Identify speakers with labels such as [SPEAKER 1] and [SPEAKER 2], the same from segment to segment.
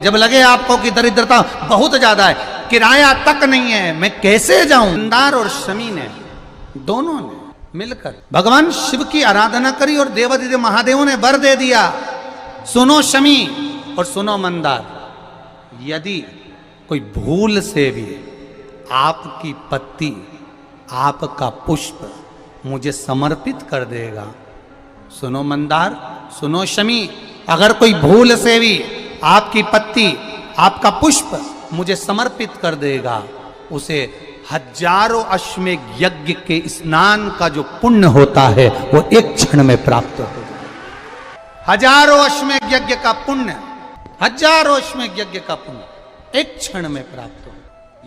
[SPEAKER 1] जब लगे आपको कि दरिद्रता बहुत ज्यादा है, किराया तक नहीं है, मैं कैसे जाऊं, मंदार और शमी ने दोनों ने मिलकर भगवान शिव की आराधना करी और देवादिदेव महादेवों ने वर दे दिया, सुनो शमी और सुनो मंदार, यदि कोई भूल से भी आपकी पत्ती, आपका पुष्प मुझे समर्पित कर देगा, सुनो मंदार, सुनो शमी, अगर कोई भूल से भी आपकी पत्ती, आपका पुष्प मुझे समर्पित कर देगा, उसे हजारों अश्वमेघ यज्ञ के स्नान का जो पुण्य होता है वो एक क्षण में प्राप्त हो जाए। हजारों अश्वमेघ यज्ञ का पुण्य, हजारों अश्वमेघ यज्ञ का पुण्य एक क्षण में प्राप्त हो।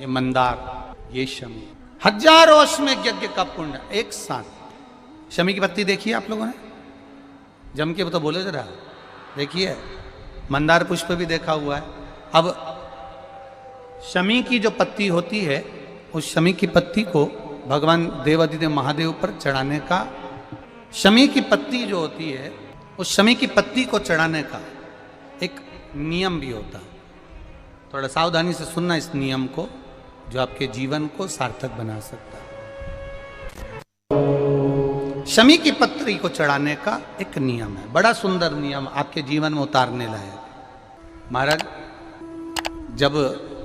[SPEAKER 1] ये मंदार, ये शमी, हजारों अश्वमेघ यज्ञ का पुण्य एक साथ। शमी की पत्ती देखिए आप लोगों ने, जम के तो बोले जरा, देखिए मंदार पुष्प भी देखा हुआ है। अब शमी की जो पत्ती होती है, उस शमी की पत्ती को भगवान देवादिदेव महादेव पर चढ़ाने का, शमी की पत्ती जो होती है उस शमी की पत्ती को चढ़ाने का एक नियम भी होता है। थोड़ा सावधानी से सुनना इस नियम को, जो आपके जीवन को सार्थक बना सकता है। शमी की पत्री को चढ़ाने का एक नियम है, बड़ा सुंदर नियम, आपके जीवन में उतारने लायक। महाराज, जब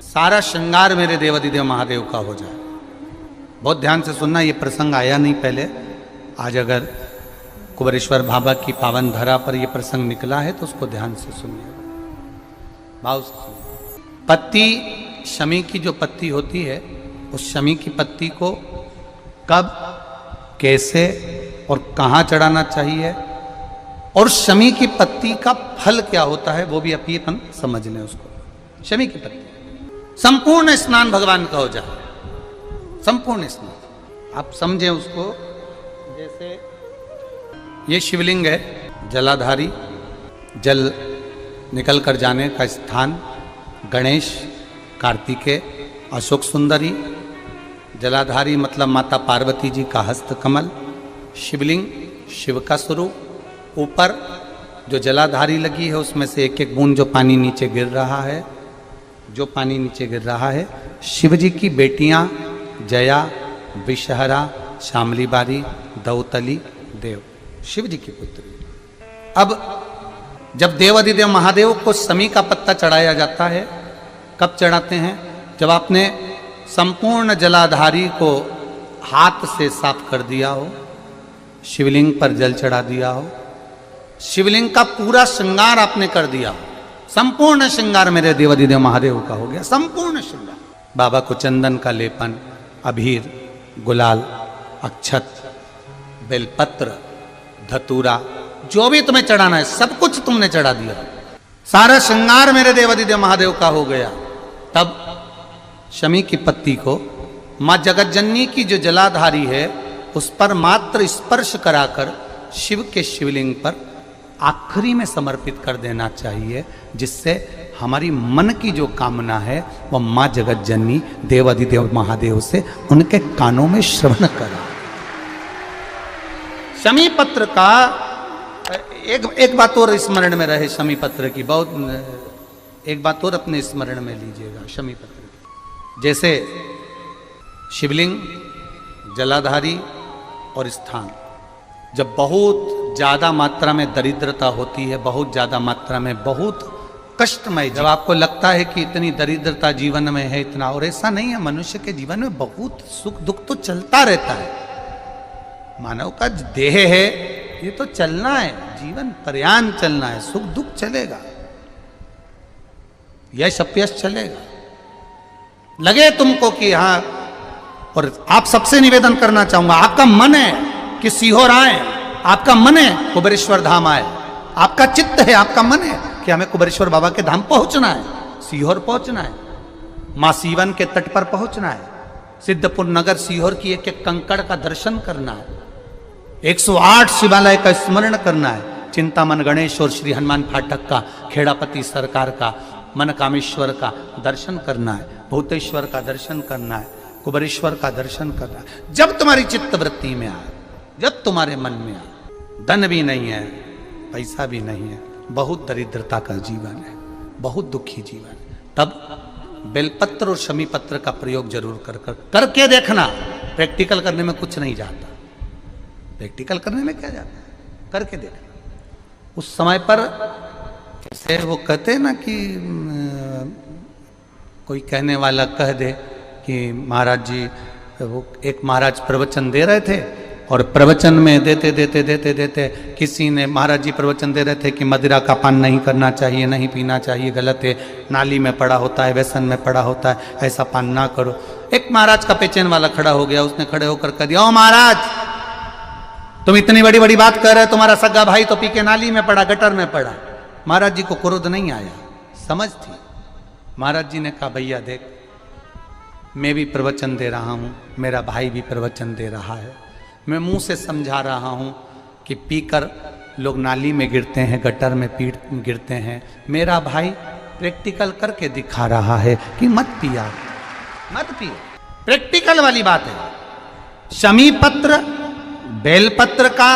[SPEAKER 1] सारा श्रृंगार मेरे देवादिदेव महादेव का हो जाए, बहुत ध्यान से सुनना, ये प्रसंग आया नहीं पहले, आज अगर कुबेरेश्वर बाबा की पावन धरा पर यह प्रसंग निकला है तो उसको ध्यान से सुनिए, भाव से सुनिए। पत्ती, शमी की जो पत्ती होती है, उस शमी की पत्ती को कब, कैसे और कहाँ चढ़ाना चाहिए, और शमी की पत्ती का फल क्या होता है वो भी अभी अपन समझ लें उसको। शमी की पत्ती, संपूर्ण स्नान भगवान का हो जाए, संपूर्ण स्नान आप समझें उसको। जैसे ये शिवलिंग है, जलाधारी, जल निकल कर जाने का स्थान, गणेश, कार्तिकेय, अशोक सुंदरी, जलाधारी मतलब माता पार्वती जी का हस्त कमल, शिवलिंग, शिव का स्वरूप, ऊपर जो जलाधारी लगी है उसमें से एक एक बूंद जो पानी नीचे गिर रहा है, जो पानी नीचे गिर रहा है, शिव जी की बेटियां जया, विषहरा, शामली बारी, दौतली, देव, शिव जी की पुत्री। अब जब देवादिदेव महादेव को शमी का पत्ता चढ़ाया जाता है, कब चढ़ाते हैं, जब आपने संपूर्ण जलाधारी को हाथ से साफ कर दिया हो, शिवलिंग पर जल चढ़ा दिया हो, शिवलिंग का पूरा श्रृंगार आपने कर दिया हो, संपूर्ण श्रृंगार मेरे देवादिदेव महादेव का हो गया, संपूर्ण श्रृंगार। बाबा को चंदन का लेपन, अबीर, गुलाल, अक्षत, बेलपत्र, धतूरा, जो भी तुम्हें चढ़ाना है सब कुछ तुमने चढ़ा दिया, सारा श्रृंगार मेरे देवादिदेव महादेव का हो गया। तब शमी की पत्ती को मां जगतजननी की जो जलाधारी है उस पर मात्र स्पर्श कराकर शिव के शिवलिंग पर आखिरी में समर्पित कर देना चाहिए, जिससे हमारी मन की जो कामना है वह मां जगतजननी देवादिदेव महादेव से उनके कानों में श्रवण करें। शमी पत्र का एक बात और स्मरण में रहे, शमी पत्र की बहुत एक बात और अपने स्मरण में लीजिएगा। शमी पत्र की जैसे शिवलिंग, जलाधारी और स्थान, जब बहुत ज्यादा मात्रा में दरिद्रता होती है, बहुत ज्यादा मात्रा में बहुत कष्टमय, जब आपको लगता है कि इतनी दरिद्रता जीवन में है, इतना, और ऐसा नहीं है, मनुष्य के जीवन में बहुत सुख दुख तो चलता रहता है, मानव का देह है, ये तो चलना है, जीवन पर्यान चलना है, सुख दुख चलेगा, यश अपयश चलेगा। लगे तुमको कि हाँ, और आप सबसे निवेदन करना चाहूंगा, आपका मन है कि सीहोर आए, आपका मन है कुबेरेश्वर धाम आए, आपका चित्त है, आपका मन है कि हमें कुबेरेश्वर बाबा के धाम पहुंचना है, सीहोर पहुंचना है, मां सीवन के तट पर पहुंचना है, सिद्धपुर नगर सीहोर की एक एक कंकड़ का दर्शन करना है, 108 शिवालय का स्मरण करना है, चिंतामन गणेश और श्री हनुमान फाटक का, खेड़ापति सरकार का, मनकामेश्वर का दर्शन करना है, भूतेश्वर का दर्शन करना है, कुबेरेश्वर का दर्शन करना है। जब तुम्हारी चित्त वृत्ति में आए, जब तुम्हारे मन में आए, धन भी नहीं है, पैसा भी नहीं है, बहुत दरिद्रता का जीवन है, बहुत दुखी जीवन। तब बेलपत्र और शमी पत्र का प्रयोग जरूर करके देखना। प्रैक्टिकल करने में कुछ नहीं जाता, प्रैक्टिकल करने में क्या जाता है, करके देखना। उस समय पर जैसे वो कहते हैं ना कि कोई कहने वाला कह दे कि महाराज जी, वो एक महाराज प्रवचन दे रहे थे और प्रवचन में देते देते देते देते किसी ने, महाराज जी प्रवचन दे रहे थे कि मदिरा का पान नहीं करना चाहिए, नहीं पीना चाहिए, गलत है, नाली में पड़ा होता है, व्यसन में पड़ा होता है, ऐसा पान ना करो। एक महाराज का पेचेन वाला खड़ा हो गया, उसने खड़े होकर कह दिया, ओ महाराज तुम इतनी बड़ी बड़ी बात कर रहे हो, तुम्हारा सगा भाई तो पी के नाली में पड़ा, गटर में पड़ा। महाराज जी को क्रोध नहीं आया, समझ थी। महाराज जी ने कहा, भैया देख, मैं भी प्रवचन दे रहा हूँ, मेरा भाई भी प्रवचन दे रहा है, मैं मुंह से समझा रहा हूँ कि पीकर लोग नाली में गिरते हैं, गटर में गिरते हैं। मेरा भाई प्रैक्टिकल करके दिखा रहा है कि मत पिया, मत पियो। प्रैक्टिकल वाली बात है। शमी पत्र बेलपत्र का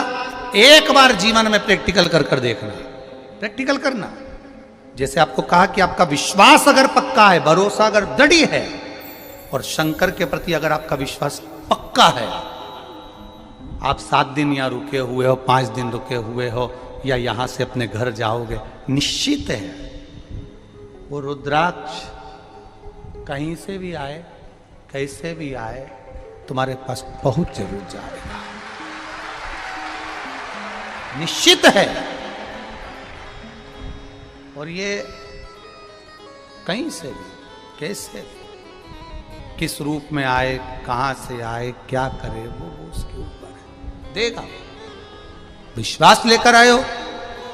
[SPEAKER 1] एक बार जीवन में प्रैक्टिकल कर देखना, प्रैक्टिकल करना। जैसे आपको कहा कि आपका विश्वास अगर पक्का है, भरोसा अगर दृढ़ है, और शंकर के प्रति अगर आपका विश्वास पक्का है, आप 7 दिन यहाँ रुके हुए हो, 5 दिन रुके हुए हो, या यहां से अपने घर जाओगे, निश्चित है वो रुद्राक्ष कहीं से भी आए, कैसे भी आए, तुम्हारे पास पहुंच जरूर जाएगा, निश्चित है। और ये कहीं से भी, कैसे भी, किस रूप में आए, कहां से आए, क्या करे, वो उसके ऊपर है, देगा। विश्वास लेकर आए हो,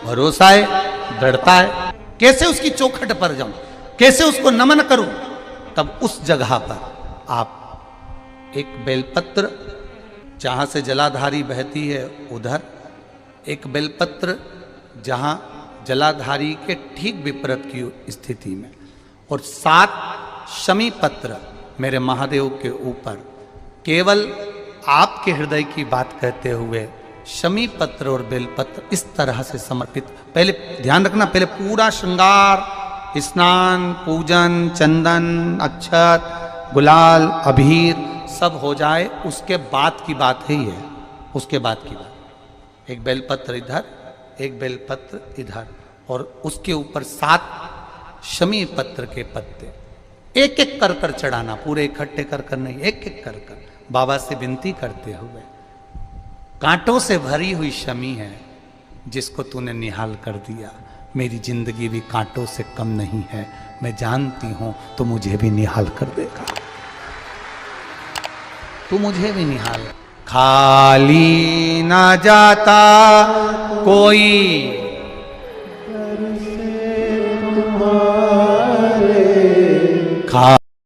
[SPEAKER 1] भरोसा है, दृढ़ता है, कैसे उसकी चौखट पर जाऊं, कैसे उसको नमन करूं, तब उस जगह पर आप एक बेलपत्र, जहां से जलाधारी बहती है उधर, एक बेलपत्र जहां जलाधारी के ठीक विपरीत की स्थिति में, और 7 शमी पत्र मेरे महादेव के ऊपर, केवल आपके हृदय की बात कहते हुए शमी पत्र और बेलपत्र इस तरह से समर्पित। पहले ध्यान रखना, पहले पूरा श्रृंगार, स्नान, पूजन, चंदन, अक्षत, गुलाल, अबीर सब हो जाए, उसके बाद की बात है ये, उसके बाद की बात। एक बेलपत्र इधर, एक बेलपत्र इधर, और उसके ऊपर 7 शमी पत्र के पत्ते एक एक कर चढ़ाना, पूरे इकट्ठे कर नहीं, एक एक कर बाबा से विनती करते हुए, कांटों से भरी हुई शमी है जिसको तूने निहाल कर दिया, मेरी जिंदगी भी कांटों से कम नहीं है, मैं जानती हूं तो मुझे भी निहाल कर देगा, तू मुझे भी निहाल। खाली ना जाता कोई